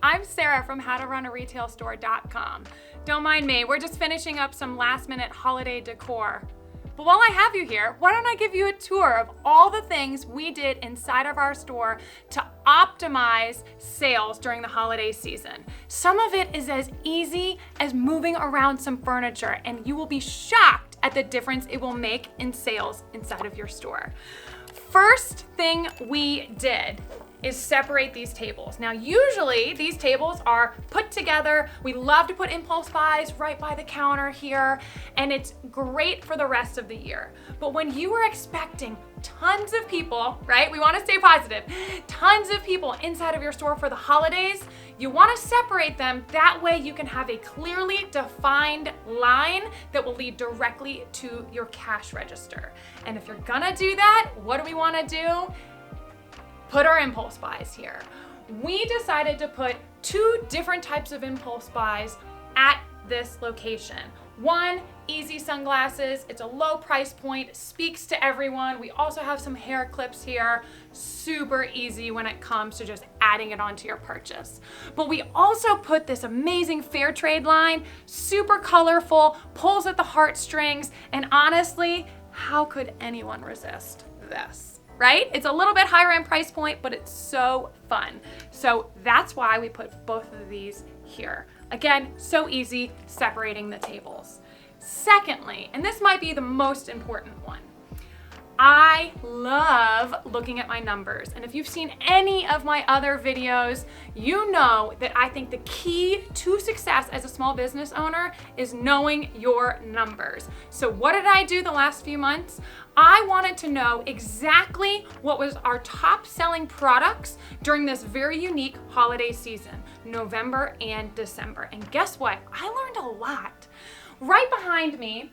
I'm Sarah from howtorunaretailstore.com. Don't mind me, we're just finishing up some last-minute holiday decor. But while I have you here, why don't I give you a tour of all the things we did inside of our store to optimize sales during the holiday season. Some of it is as easy as moving around some furniture, and you will be shocked at the difference it will make in sales inside of your store. First thing we did is separate these tables. Now, usually these tables are put together. We love to put impulse buys right by the counter here, and it's great for the rest of the year. But when you are expecting tons of people, right? We want to stay positive. Tons of people inside of your store for the holidays, you want to separate them. That way you can have a clearly defined line that will lead directly to your cash register. And if you're gonna do that, what do we want to do? Put our impulse buys here. We decided to put two different types of impulse buys at this location. One, easy sunglasses. It's a low price point, speaks to everyone. We also have some hair clips here. Super easy when it comes to just adding it onto your purchase. But we also put this amazing fair trade line, super colorful, pulls at the heartstrings, and honestly, how could anyone resist this? Right? It's a little bit higher end price point, but it's so fun. So that's why we put both of these here. Again, so easy separating the tables. Secondly, and this might be the most important one, I love looking at my numbers. And if you've seen any of my other videos, you know that I think the key to success as a small business owner is knowing your numbers. So what did I do the last few months? I wanted to know exactly what was our top selling products during this very unique holiday season, November and December. And guess what? I learned a lot. Right behind me,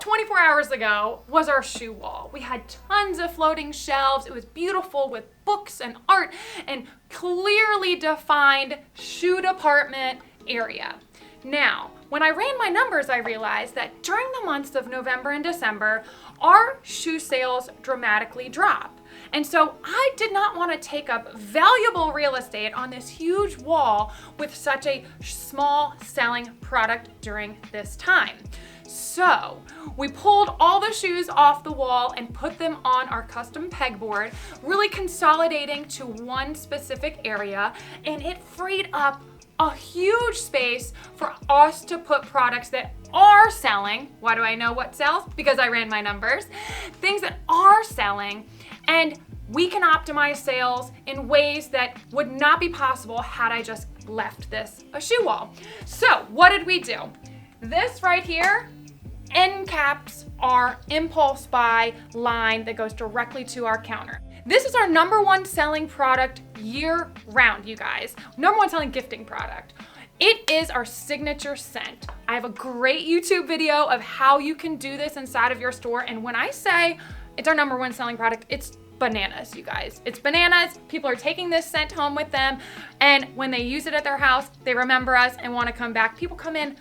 24 hours ago, was our shoe wall. We had tons of floating shelves. It was beautiful with books and art and clearly defined shoe department area. Now, when I ran my numbers, I realized that during the months of November and December, our shoe sales dramatically drop. And so I did not want to take up valuable real estate on this huge wall with such a small selling product during this time. So we pulled all the shoes off the wall and put them on our custom pegboard, really consolidating to one specific area, and it freed up a huge space for us to put products that are selling. Why do I know what sells? Because I ran my numbers. Things that are selling, and we can optimize sales in ways that would not be possible had I just left this a shoe wall. So what did we do? This right here end caps our impulse buy line that goes directly to our counter. This is our number one selling product year round, you guys. Number one selling gifting product. It is our signature scent. I have a great YouTube video of how you can do this inside of your store. And when I say it's our number one selling product, it's bananas, you guys. It's bananas. People are taking this scent home with them. And when they use it at their house, they remember us and want to come back. People come in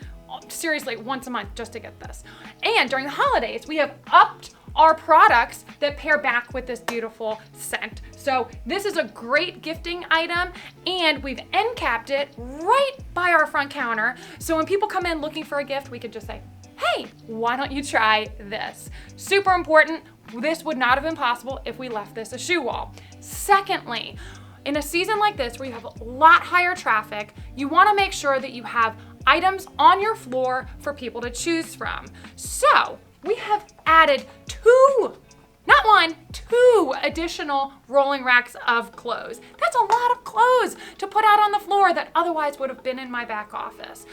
seriously once a month just to get this. And during the holidays, we have upped our products that pair back with this beautiful scent. So this is a great gifting item, and we've end capped it right by our front counter. So when people come in looking for a gift, we could just say, hey, why don't you try this? Super important. This would not have been possible if we left this a shoe wall. Secondly, in a season like this where you have a lot higher traffic, you want to make sure that you have items on your floor for people to choose from. So we have added not one, two additional rolling racks of clothes. That's a lot of clothes to put out on the floor that otherwise would have been in my back office.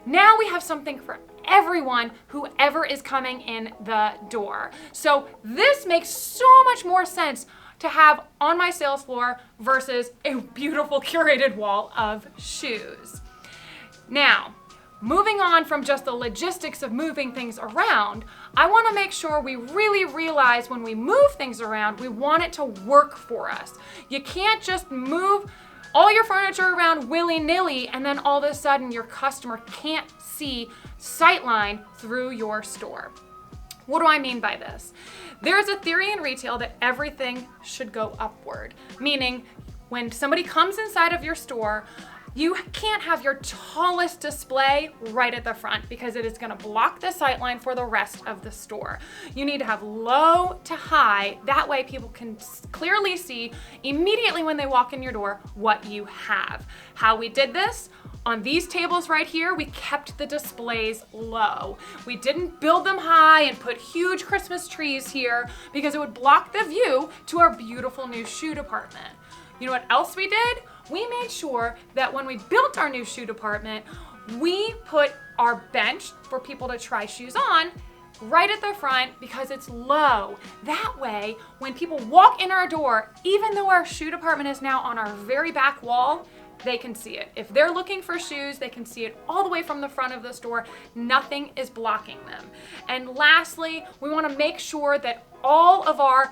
Now we have something for everyone, whoever is coming in the door. So this makes so much more sense to have on my sales floor versus a beautiful curated wall of shoes. Now, moving on from just the logistics of moving things around, I want to make sure we really realize when we move things around, we want it to work for us. You can't just move all your furniture around willy-nilly and then all of a sudden your customer can't see sightline through your store. What do I mean by this? There's a theory in retail that everything should go upward, meaning when somebody comes inside of your store, You can't have your tallest display right at the front because it is gonna block the sightline for the rest of the store. You need to have low to high, that way people can clearly see immediately when they walk in your door what you have. How we did this? On these tables right here, we kept the displays low. We didn't build them high and put huge Christmas trees here because it would block the view to our beautiful new shoe department. You know what else we did? We made sure that when we built our new shoe department, we put our bench for people to try shoes on right at the front because it's low. That way, when people walk in our door, even though our shoe department is now on our very back wall, they can see it. If they're looking for shoes, they can see it all the way from the front of the store. Nothing is blocking them. And lastly, we want to make sure that all of our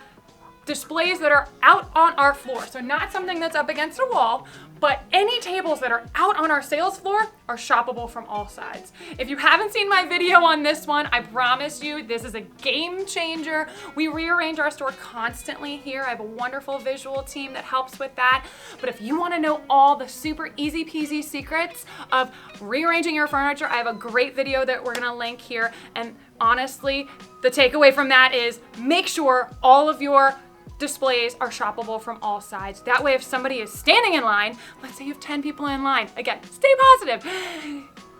displays that are out on our floor, so not something that's up against a wall, but any tables that are out on our sales floor are shoppable from all sides. If you haven't seen my video on this one, I promise you this is a game changer. We rearrange our store constantly here. I have a wonderful visual team that helps with that. But if you want to know all the super easy peasy secrets of rearranging your furniture, I have a great video that we're gonna link here. And honestly, the takeaway from that is make sure all of your displays are shoppable from all sides. That way, if somebody is standing in line, let's say you have 10 people in line, again, stay positive.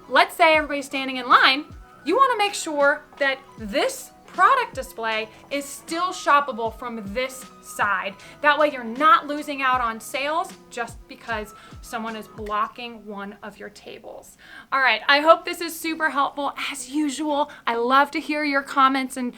Let's say everybody's standing in line, you wanna make sure that this product display is still shoppable from this side. That way you're not losing out on sales just because someone is blocking one of your tables. All right, I hope this is super helpful. As usual, I love to hear your comments and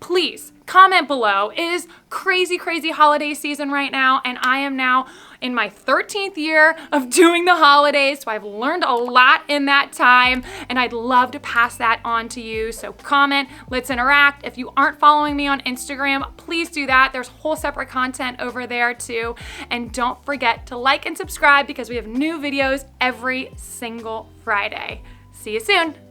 please comment below. It is crazy, crazy holiday season right now, and I am now in my 13th year of doing the holidays, so I've learned a lot in that time, and I'd love to pass that on to you. So comment, let's interact. If you aren't following me on Instagram, please do that. There's whole separate content over there too. And don't forget to like and subscribe because we have new videos every single Friday. See you soon.